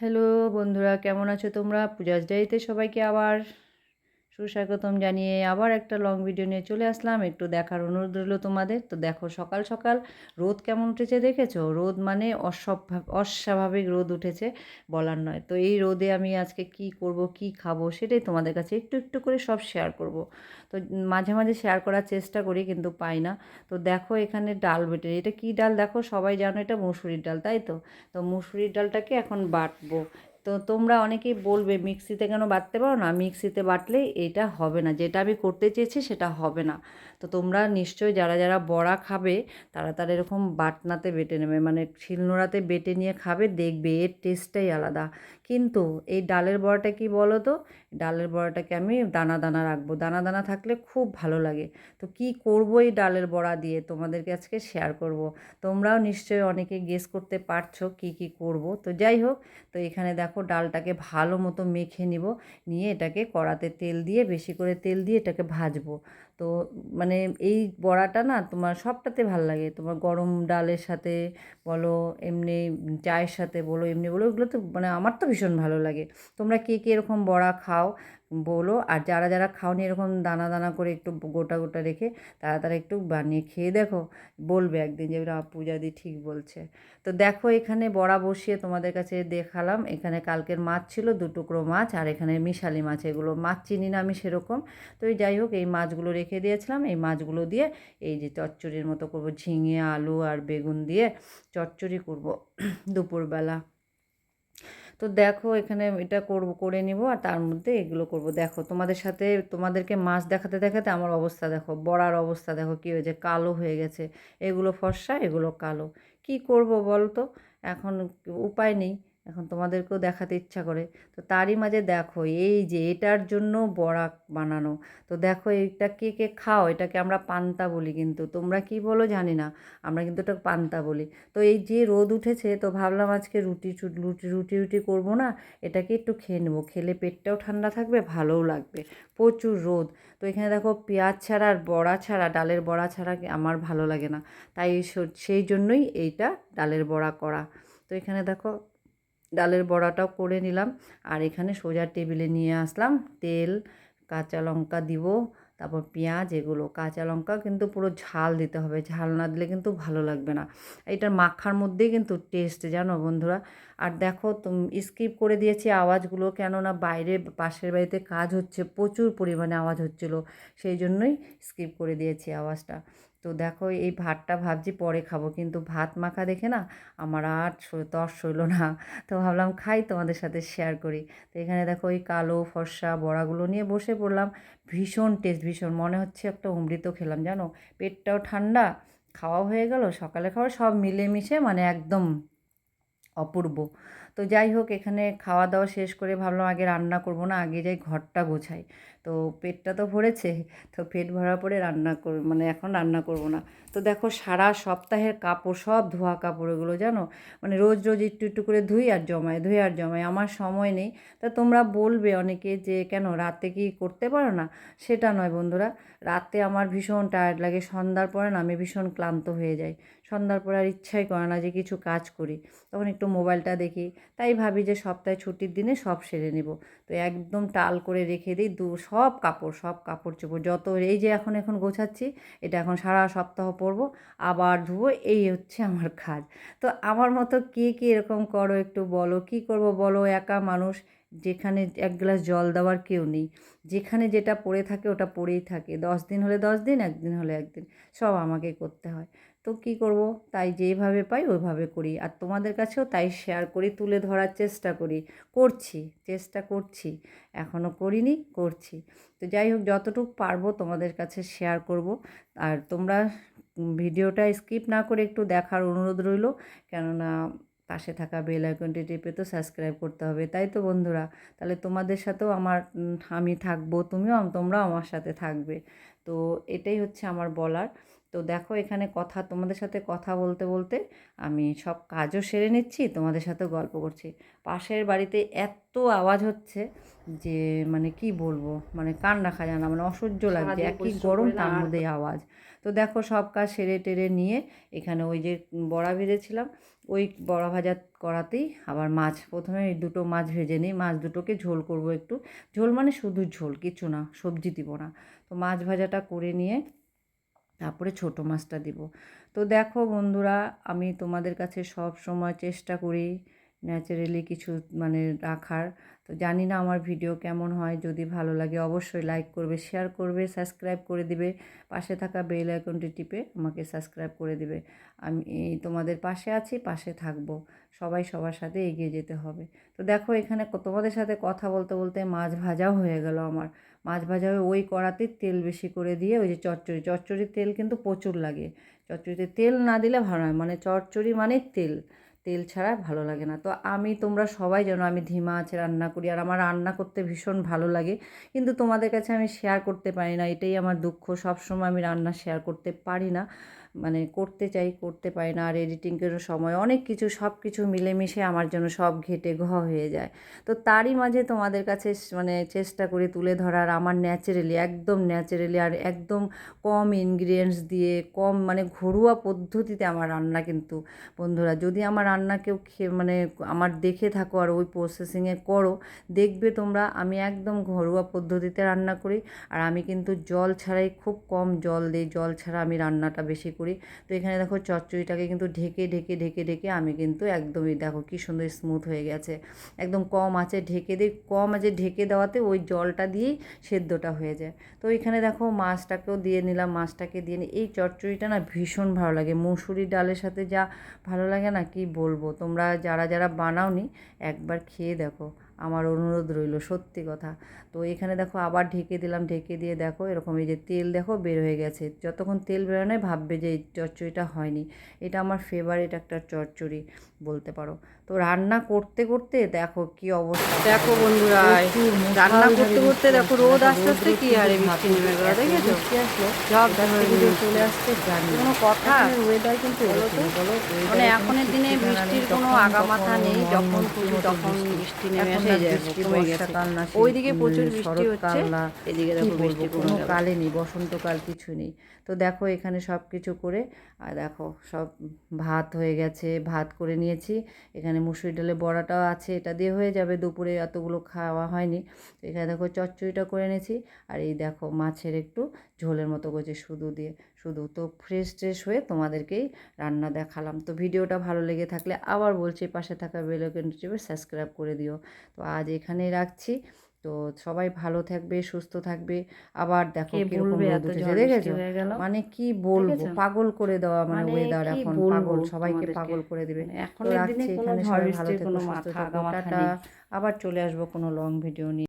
Hello বন্ধুরা, কেমন আছো তোমরা? পূজার ডায়েরিতে সবাইকে আবার সুস্বাগতম জানিয়ে আবার একটা লং ভিডিও নিয়ে চলে আসলাম। একটু দেখার অনুরোধ রইল তোমাদের। তো দেখো, সকাল সকাল রোদ কেমন উঠেছে দেখেছো? রোদ মানে অস্বাভাবিক রোদ উঠেছে, বলার নয়। তো এই রোদে আমি আজকে কি করব, কি খাবো, সেটাই তোমাদের কাছে একটু একটু করে সব শেয়ার করব। তো মাঝে মাঝে শেয়ার করার চেষ্টা করি, কিন্তু পাই না। তো দেখো, এখানে ডাল বেটে, এটা কি ডাল দেখো, সবাই জানো এটা মুসুরির ডাল, তাই তো? তো মুসুরির ডালটাকে এখন বাটবো। তো তোমরা অনেকেই বলবে মিক্সিতে কেন বাটতে পারো না? মিক্সিতে বাটলে এটা হবে না, যেটা আমি করতে চেয়েছি সেটা হবে না। তো তোমরা নিশ্চয়ই যারা যারা বড়া খাবে, তারা তারা এরকম বাটনাতে বেটে নেবে, মানে শিলনোড়াতে বেটে নিয়ে খাবে, দেখবে এর টেস্টটাই আলাদা। কিন্তু এই ডালের বড়াটা কি বলো তো, ডালের বড়াটাকে আমি দানা দানা রাখবো, দানা দানা থাকলে খুব ভালো লাগে। তো কি করব এই ডালের বড়া দিয়ে, তোমাদেরকে আজকে শেয়ার করব। তোমরাও নিশ্চয়ই অনেকে গেস করতে পারছো কি কি করব। তো যাই হোক, তো এখানে দেখো ডালটাকে ভালো মতো মেখে নিব, নিয়ে এটাকে কড়াতে তেল দিয়ে, বেশি করে তেল দিয়ে এটাকে ভাজবো। তো মানে এই বড়াটা না তোমার সবটাতে ভাল লাগে, তোমার গরম ডালের সাথে বলো, এমনি চায়ের সাথে বলো, এমনি বলো, এগুলো তো মানে আমার তো ভীষণ ভালো লাগে। তোমরা কে কে এরকম বড়া খাও বলো, আর যারা যারা খাওনি এরকম দানা দানা করে একটু গোটা গোটা রেখে, তারা তারা একটু বানিয়ে খেয়ে দেখো, বলবে একদিন যে পূজাদি ঠিক বলছে। তো দেখো, এখানে বড়া বসিয়ে তোমাদের কাছে দেখালাম। এখানে কালকের মাছ ছিল, 2 টুকরো মাছ, আর এখানে মিশালি মাছ, এগুলো মাছ চিনি না আমি সেরকম। তো এই যাই হোক, এই মাছগুলো রেখে দিয়েছিলাম। এই মাছগুলো দিয়ে এই যে চচ্চড়ির মতো করবো, ঝিঙে আলু আর বেগুন দিয়ে চচ্চড়ি করব দুপুরবেলা। তো দেখো, এখানে এটা করে নিব, আর তার মধ্যে এগুলো করব। দেখো, তোমাদেরকে মাছ দেখাতে দেখাতে আমার অবস্থা দেখো, বড়ার অবস্থা দেখো কী হয়েছে, কালো হয়ে গেছে। এগুলো ফর্সা, এগুলো কালো। কি করব বল তো? এখন উপায় নেই, এখন তোমাদেরকেও দেখাতে ইচ্ছা করে। তো তারই মাঝে দেখো, এই যে এটার জন্য বড়া বানানো। তো দেখো, এটা কে কে খাও? এটাকে আমরা পান্তা বলি, কিন্তু তোমরা কি বলো জানি না, আমরা কিন্তু এটা পান্তা বলি। তো এই যে রোদ উঠেছে, তো ভাবলাম আজকে রুটি রুটি করবো না, এটাকে একটু খেয়ে নেবো, খেলে পেটটাও ঠান্ডা থাকবে, ভালোও লাগবে। প্রচুর রোদ। তো এখানে দেখো, পেঁয়াজ ছাড়া আর বড়া ছাড়া, ডালের বড়া ছাড়া আমার ভালো লাগে না। তাই সেই জন্যই এইটা ডালের বড়া করা। তো এখানে দেখো, ডালের বড়াটাও করে নিলাম, আর এখানে সোজা টেবিলে নিয়ে আসলাম তেল, কাঁচা লঙ্কা দিব, তারপর পেঁয়াজ, এগুলো কাঁচা লঙ্কা কিন্তু পুরো ঝাল দিতে হবে, ঝাল না দিলে কিন্তু ভালো লাগবে না। এটার মাখার মধ্যেই কিন্তু টেস্ট, জানো বন্ধুরা। আর দেখো, তুমি স্কিপ করে দিয়েছি আওয়াজগুলো, কেননা বাইরে পাশের বাড়িতে কাজ হচ্ছে, প্রচুর পরিমাণে আওয়াজ হচ্ছিলো, সেই জন্যই স্কিপ করে দিয়েছি আওয়াজটা। তো দেখো, এই ভাতটা ভাবছি পরে খাবো, কিন্তু ভাত মাখা দেখে না আমার আর তর সইল না। তো ভাবলাম খাই, তোমাদের সাথে শেয়ার করি। তো এখানে দেখো, ওই কালো ফর্সা বড়াগুলো নিয়ে বসে পড়লাম। ভীষণ টেস্ট, ভীষণ মনে হচ্ছে একটা অমৃত খেলাম, জানো। পেটটাও ঠান্ডা, খাওয়াও হয়ে গেল, সকালে খাওয়া সব মিলেমিশে মানে একদম অপূর্ব। তো যাই হোক, এখানে খাওয়া দাওয়া শেষ করে ভাবলাম আগে রান্না করব না, আগে যাই ঘরটা গোছাই। তো পেটটা তো ভরেছে, তো পেট ভরার পরে মানে এখন রান্না করব না। তো দেখো, সারা সপ্তাহের কাপড়, সব ধোয়া কাপড়, এগুলো জানো, মানে রোজ রোজ একটু একটু করে ধুই আর জমাই, ধুই আর জমাই, আমার সময় নেই। তা তোমরা বলবে অনেকে যে কেন রাতে কি করতে পারো না? সেটা নয় বন্ধুরা, রাতে আমার ভীষণ টায়ার্ড লাগে, সন্ধ্যার পরে না আমি ভীষণ ক্লান্ত হয়ে যাই। সন্ধ্যার পরে আর ইচ্ছাই করে না যে কিছু কাজ করি, তখন একটু মোবাইলটা দেখি। তাই ভাবি যে সপ্তাহে ছুটির দিনে সব সেরে নেব। তো একদম টাল করে রেখে দিই সব কাপড় চোপড় যত, এই যে এখন এখন গোছাচ্ছি, এটা এখন সারা সপ্তাহ পরবো, আবার ধুবো, এই হচ্ছে আমার কাজ। তো আমার মতো কে কে এরকম করো একটু বলো, কি করব বলো, একা মানুষ, যেখানে এক গ্লাস জল দেওয়ার কেউ নেই, যেখানে যেটা পড়ে থাকে ওটা পড়েই থাকে, 10 দিন হলে 10 দিন, একদিন হলে একদিন, সব আমাকে করতে হয়। তো কী করব, তাই যেইভাবে পাই ওইভাবে করি, আর তোমাদের কাছেও তাই শেয়ার করি, তুলে ধরার চেষ্টা করি, চেষ্টা করছি, এখনও করিনি, করছি। তো যাই হোক, যতটুকু পারবো তোমাদের কাছে শেয়ার করব। আর তোমরা ভিডিওটা স্কিপ না করে একটু দেখার অনুরোধ রইল, কেননা পাশে থাকা বেল আইকনটি টিপে তো সাবস্ক্রাইব করতে হবে, তাই তো বন্ধুরা? তাহলে তোমাদের সাথেও আমি থাকবো, তোমরাও আমার সাথে থাকবে। তো এটাই হচ্ছে আমার বলার। তো দেখো, এখানে তোমাদের সাথে কথা বলতে বলতে আমি সব কাজও সেরে নিচ্ছি, তোমাদের সাথেও গল্প করছি। পাশের বাড়িতে এত আওয়াজ হচ্ছে যে মানে কি বলবো, মানে কান রাখা যায় না, মানে অসহ্য লাগছে, একই গরম তার মধ্যেই আওয়াজ। তো দেখো, সব কাজ সেরে টেরে নিয়ে এখানে ওই যে বড়া ভেজেছিলাম, ওই বড়া ভাজা করাতেই আবার মাছ, প্রথমে এই দুটো মাছ ভেজে নিই, মাছ দুটোকে ঝোল করব একটু, ঝোল মানে শুধু ঝোল, কিছু না, সবজি দিব না। তো মাছ ভাজাটা করে নিয়ে তারপরে ছোটো মাছটা দিব। তো দেখো বন্ধুরা, আমি তোমাদের কাছে সব সময় চেষ্টা করি ন্যাচারালি কিছু মানে রাখার। তো জানি না আমার ভিডিও কেমন হয়, যদি ভালো লাগে অবশ্যই লাইক করবে, শেয়ার করবে, সাবস্ক্রাইব করে দিবে, পাশে থাকা বেল আইকনটি টিপে আমাকে সাবস্ক্রাইব করে দিবে। আমি তোমাদের পাশে আছি, পাশে থাকবো, সবাই সবার সাথে এগিয়ে যেতে হবে। তো দেখো এখানে তোমাদের সাথে কথা বলতে বলতে মাছ ভাজাও হয়ে গেল আমার। মাছ ভাজা হয়ে ওই কড়াতে তেল বেশি করে দিয়ে ওই যে চচ্চড়ির তেল কিন্তু প্রচুর লাগে, চচ্চড়িতে তেল না দিলে ভালো নয়, মানে চচ্চড়ি মানে তেল, তেল ছাড়া ভালো লাগে না। তো তোমরা সবাই জানো আমি ধিমা আছে রান্না করি, আর আমার রান্না করতে ভীষণ ভালো লাগে, কিন্তু তোমাদের কাছে আমি শেয়ার করতে পারি না, এটাই আমার দুঃখ। সবসময় আমি রান্না শেয়ার করতে পারি না, মানে করতে চাই, করতে পারি না। আর এডিটিংয়ের সময় অনেক কিছু, সব কিছু মিলেমিশে আমার জন্য সব ঘেটে হয়ে যায়। তো তারই মাঝে তোমাদের কাছে মানে চেষ্টা করি তুলে ধরার আমার ন্যাচারালি, একদম ন্যাচারালি, আর একদম কম ইনগ্রিডিয়েন্টস দিয়ে, কম মানে ঘরোয়া পদ্ধতিতে আমার রান্না। কিন্তু বন্ধুরা, যদি আমার রান্না কেউ মানে আমার দেখে থাকো আর ওই প্রসেসিংয়ে করো, দেখবে তোমরা আমি একদম ঘরোয়া পদ্ধতিতে রান্না করি। আর আমি কিন্তু জল ছাড়াই, খুব কম জল দিই, জল ছাড়া আমি রান্নাটা বেশি করি। তো এখানে দেখো চচ্চড়িটাকে কিন্তু ঢেকে ঢেকে ঢেকে ঢেকে আমি কিন্তু একদমই, দেখো কী সুন্দর স্মুথ হয়ে গেছে, একদম কম আঁচে ঢেকে দিই, কম আঁচে ঢেকে দেওয়াতে ওই জলটা দিয়েই সেদ্ধটা হয়ে যায়। তো এখানে দেখো মাছটাকেও দিয়ে নিলাম, মাছটাকে দিয়ে নিই। এই চচ্চড়িটা না ভীষণ ভালো লাগে, মুসুরি ডালের সাথে যা ভালো লাগে না কি বলবো। তোমরা যারা যারা বানাওনি একবার খেয়ে দেখো, আমার অনুরোধ রইল, সত্যি কথা। তো এখানে দেখো আবার ঢেকে দিলাম, ঢেকে দিয়ে দেখো এরকম এই যে তেল দেখো বের হয়ে গেছে। যতক্ষণ তেল বেরোয় ভাববে যে এই চচ্চড়িটা হয়নি। এটা আমার ফেভারিট একটা চচ্চড়ি বলতে পারো। তো রান্না করতে করতে দেখো কি অবস্থা, দেখো বন্ধুরা, রান্না করতে করতে দেখো রোদ আস্তে আস্তে কি হারে বৃষ্টি নেমে গেল, দেখেছো? বৃষ্টি আসলো সব চলে আসছে, জানি কোনো কথা। ওয়েদার কিন্তু বলো, মানে এখনের দিনে বৃষ্টির কোনো আগামাথা নেই, যখন খুশি তখন বৃষ্টি নেমে আসে, কমে গেছে। ওইদিকে প্রচুর বৃষ্টি হচ্ছে, এদিকে দেখো বৃষ্টি কোনো কালে নেই, বসন্তকাল কিছু নেই। তো দেখো এখানে সব কিছু করে, আর দেখো সব ভাত হয়ে গেছে, ভাত করে নিয়েছি। এখানে মুসুরি ডালের বড়াটাও আছে, এটা দিয়ে হয়ে যাবে, দুপুরে এতগুলো খাওয়া হয়নি। এখানে দেখো চচ্চড়িটা করে নিয়েছি, আর এই দেখো মাছের একটু ঝোলের মতো করছে শুধু দিয়ে, শুধু। তো ফ্রেশ ট্রেশ হয়ে তোমাদেরকেই রান্না দেখালাম। তো ভিডিওটা ভালো লেগে থাকলে আবার বলছি, পাশে থাকা বেল আইকনটি টিপে সাবস্ক্রাইব করে দিও। তো আজ এখানেই রাখছি। তো সবাই ভালো থাকবে, সুস্থ থাকবে। আবার দেখো কিরকম রোদ উঠেছে, দেখেছো? মানে কি বলবো, পাগল করে দেওয়া, মানে ওয়েদার এখন পাগল, সবাইকে পাগল করে দিবে। তো রাখছি এখানে, সবাই ভালো থেকো, সুস্থ থেকো, টাটা। আবার চলে আসবো কোনো লং ভিডিও নিয়ে।